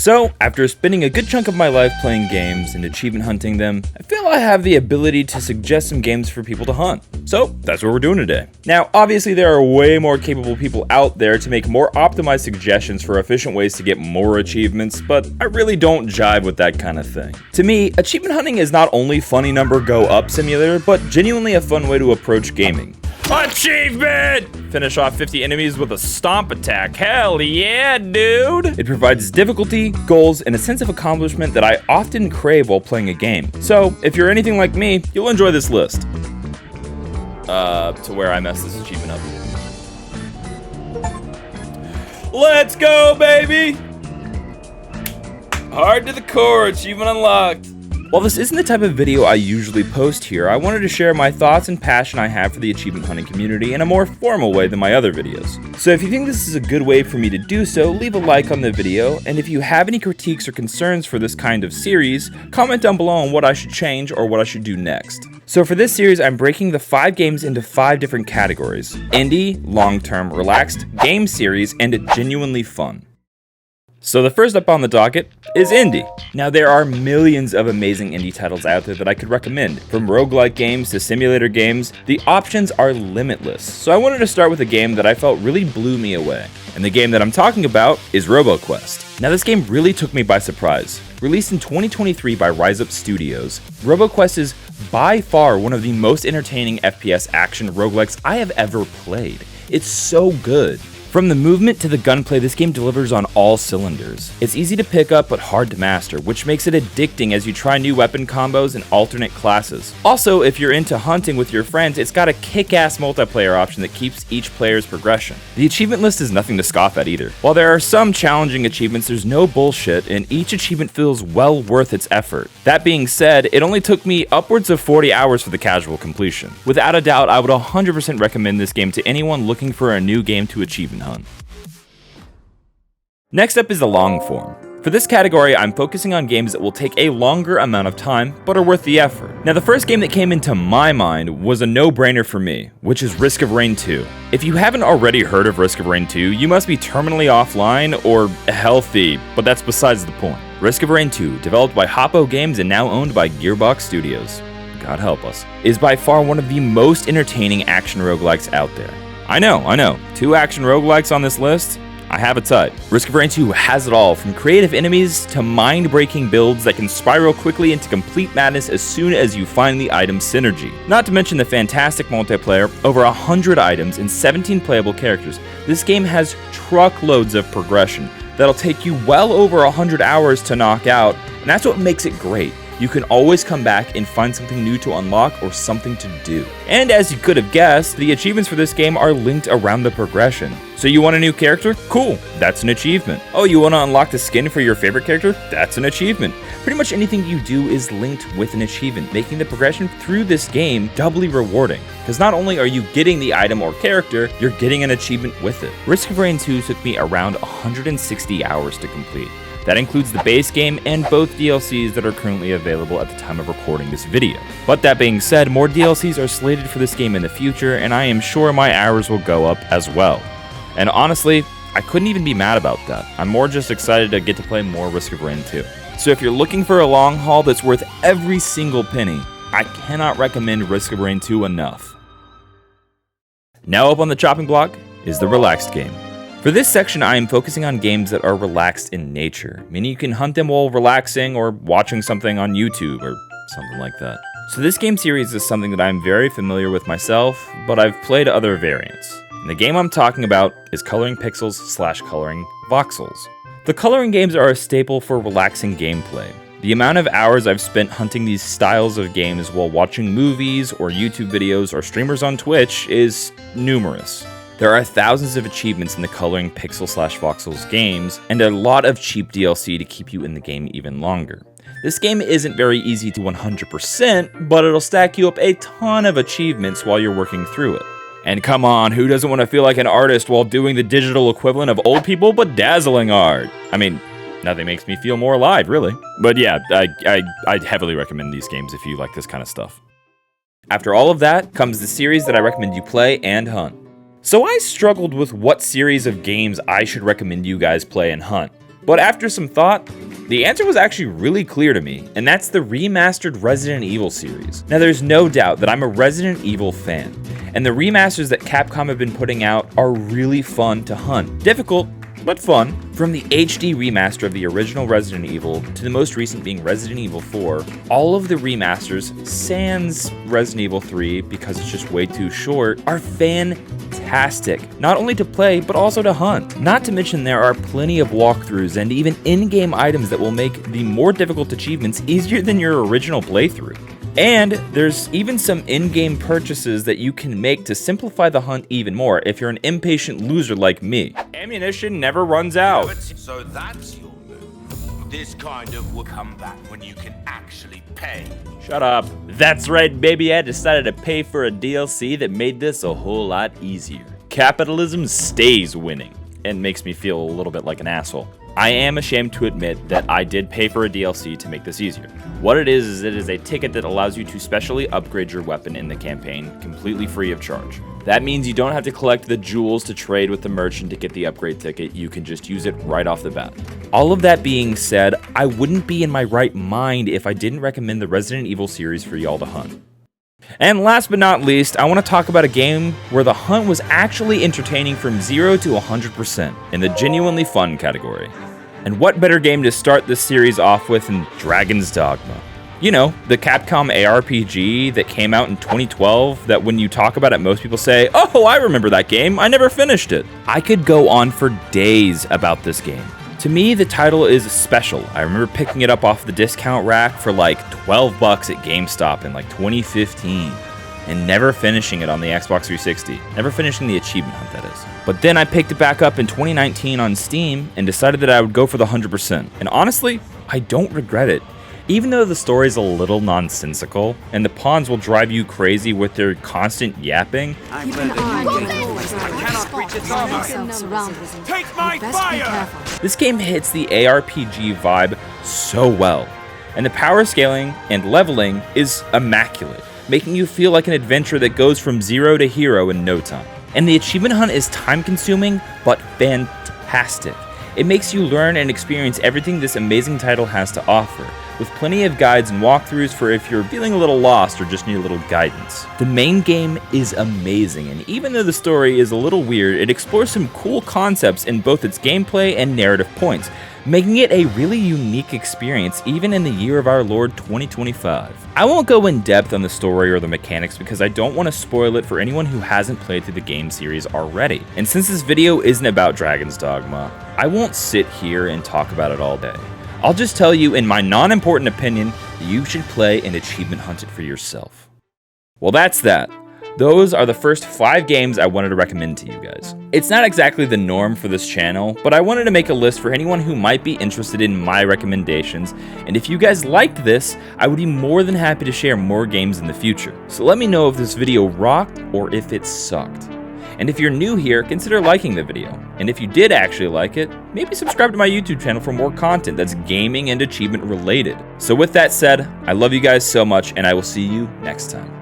So, after spending a good chunk of my life playing games and achievement hunting them, I feel I have the ability to suggest some games for people to hunt. So, that's what we're doing today. Now, obviously there are way more capable people out there to make more optimized suggestions for efficient ways to get more achievements, but I really don't jive with that kind of thing. To me, achievement hunting is not only funny number go up simulator, but genuinely a fun way to approach gaming. Achievement! Finish off 50 enemies with a stomp attack. Hell yeah, dude! It provides difficulty, goals, and a sense of accomplishment that I often crave while playing a game. So, if you're anything like me, you'll enjoy this list. To where I messed this achievement up. Let's go, baby! Hard to the core, achievement unlocked. While this isn't the type of video I usually post here, I wanted to share my thoughts and passion I have for the achievement hunting community in a more formal way than my other videos. So if you think this is a good way for me to do so, leave a like on the video, and if you have any critiques or concerns for this kind of series, comment down below on what I should change or what I should do next. So for this series, I'm breaking the 5 games into 5 different categories: indie, long-term, relaxed, game series, and genuinely fun. So the first up on the docket is indie. Now there are millions of amazing indie titles out there that I could recommend. From roguelike games to simulator games, the options are limitless. So I wanted to start with a game that I felt really blew me away. And the game that I'm talking about is RoboQuest. Now this game really took me by surprise. Released in 2023 by Rise Up Studios, RoboQuest is by far one of the most entertaining FPS action roguelikes I have ever played. It's so good. From the movement to the gunplay, this game delivers on all cylinders. It's easy to pick up but hard to master, which makes it addicting as you try new weapon combos and alternate classes. Also, if you're into hunting with your friends, it's got a kick-ass multiplayer option that keeps each player's progression. The achievement list is nothing to scoff at either. While there are some challenging achievements, there's no bullshit, and each achievement feels well worth its effort. That being said, it only took me upwards of 40 hours for the casual completion. Without a doubt, I would 100% recommend this game to anyone looking for a new game to achievement hunt. Next up is the long form. For this category, I'm focusing on games that will take a longer amount of time, but are worth the effort. Now the first game that came into my mind was a no-brainer for me, which is Risk of Rain 2. If you haven't already heard of Risk of Rain 2, you must be terminally offline or healthy, but that's besides the point. Risk of Rain 2, developed by Hoppo Games and now owned by Gearbox Studios, God help us, is by far one of the most entertaining action roguelikes out there. I know, 2 action roguelikes on this list? I have a type. Risk of Rain 2 has it all, from creative enemies to mind-breaking builds that can spiral quickly into complete madness as soon as you find the item synergy. Not to mention the fantastic multiplayer, over 100 items and 17 playable characters. This game has truckloads of progression that'll take you well over 100 hours to knock out, and that's what makes it great. You can always come back and find something new to unlock or something to do. And as you could have guessed, the achievements for this game are linked around the progression. So you want a new character? Cool, that's an achievement. Oh, you want to unlock the skin for your favorite character? That's an achievement. Pretty much anything you do is linked with an achievement, making the progression through this game doubly rewarding. Because not only are you getting the item or character, you're getting an achievement with it. Risk of Rain 2 took me around 160 hours to complete. That includes the base game and both DLCs that are currently available at the time of recording this video. But that being said, more DLCs are slated for this game in the future, and I am sure my hours will go up as well. And honestly, I couldn't even be mad about that. I'm more just excited to get to play more Risk of Rain 2. So if you're looking for a long haul that's worth every single penny, I cannot recommend Risk of Rain 2 enough. Now up on the chopping block is the relaxed game. For this section, I am focusing on games that are relaxed in nature, meaning you can hunt them while relaxing or watching something on YouTube or something like that. So this game series is something that I'm very familiar with myself, but I've played other variants. And the game I'm talking about is Coloring Pixels / Coloring Voxels. The coloring games are a staple for relaxing gameplay. The amount of hours I've spent hunting these styles of games while watching movies or YouTube videos or streamers on Twitch is numerous. There are thousands of achievements in the Coloring Pixel / Voxels games, and a lot of cheap DLC to keep you in the game even longer. This game isn't very easy to 100%, but it'll stack you up a ton of achievements while you're working through it. And come on, who doesn't want to feel like an artist while doing the digital equivalent of old people but dazzling art? I mean, nothing makes me feel more alive, really. But yeah, I'd heavily recommend these games if you like this kind of stuff. After all of that comes the series that I recommend you play and hunt. So I struggled with what series of games I should recommend you guys play and hunt. But after some thought, the answer was actually really clear to me, and that's the remastered Resident Evil series. Now there's no doubt that I'm a Resident Evil fan, and the remasters that Capcom have been putting out are really fun to hunt. Difficult, but fun. From the HD remaster of the original Resident Evil to the most recent being Resident Evil 4, all of the remasters, sans Resident Evil 3 because it's just way too short, are fantastic. Not only to play, but also to hunt. Not to mention there are plenty of walkthroughs and even in-game items that will make the more difficult achievements easier than your original playthrough. And there's even some in-game purchases that you can make to simplify the hunt even more if you're an impatient loser like me. Ammunition never runs out. So that's your move. This kind of will come back when you can actually pay. Shut up. That's right, baby. I decided to pay for a DLC that made this a whole lot easier. Capitalism stays winning and makes me feel a little bit like an asshole. I am ashamed to admit that I did pay for a DLC to make this easier. What it is it is a ticket that allows you to specially upgrade your weapon in the campaign completely free of charge. That means you don't have to collect the jewels to trade with the merchant to get the upgrade ticket, you can just use it right off the bat. All of that being said, I wouldn't be in my right mind if I didn't recommend the Resident Evil series for y'all to hunt. And last but not least, I want to talk about a game where the hunt was actually entertaining from 0 to 100% in the genuinely fun category. And what better game to start this series off with than Dragon's Dogma? You know, the Capcom ARPG that came out in 2012 that when you talk about it, most people say, "Oh, I remember that game, I never finished it." I could go on for days about this game. To me, the title is special. I remember picking it up off the discount rack for like $12 at GameStop in like 2015 and never finishing it on the Xbox 360. Never finishing the achievement hunt, that is. But then I picked it back up in 2019 on Steam and decided that I would go for the 100%. And honestly, I don't regret it. Even though the story's a little nonsensical and the pawns will drive you crazy with their constant yapping, Take my fire! this game hits the ARPG vibe so well. And the power scaling and leveling is immaculate, making you feel like an adventure that goes from 0 to hero in no time. And the achievement hunt is time-consuming, but fantastic. It makes you learn and experience everything this amazing title has to offer, with plenty of guides and walkthroughs for if you're feeling a little lost or just need a little guidance. The main game is amazing, and even though the story is a little weird, it explores some cool concepts in both its gameplay and narrative points, making it a really unique experience even in the year of our Lord 2025. I won't go in depth on the story or the mechanics because I don't want to spoil it for anyone who hasn't played through the game series already. And since this video isn't about Dragon's Dogma, I won't sit here and talk about it all day. I'll just tell you in my non-important opinion that you should play and achievement hunt it for yourself. Well, that's that. Those are the first 5 games I wanted to recommend to you guys. It's not exactly the norm for this channel, but I wanted to make a list for anyone who might be interested in my recommendations, and if you guys liked this, I would be more than happy to share more games in the future. So let me know if this video rocked or if it sucked. And if you're new here, consider liking the video. And if you did actually like it, maybe subscribe to my YouTube channel for more content that's gaming and achievement related. So with that said, I love you guys so much, and I will see you next time.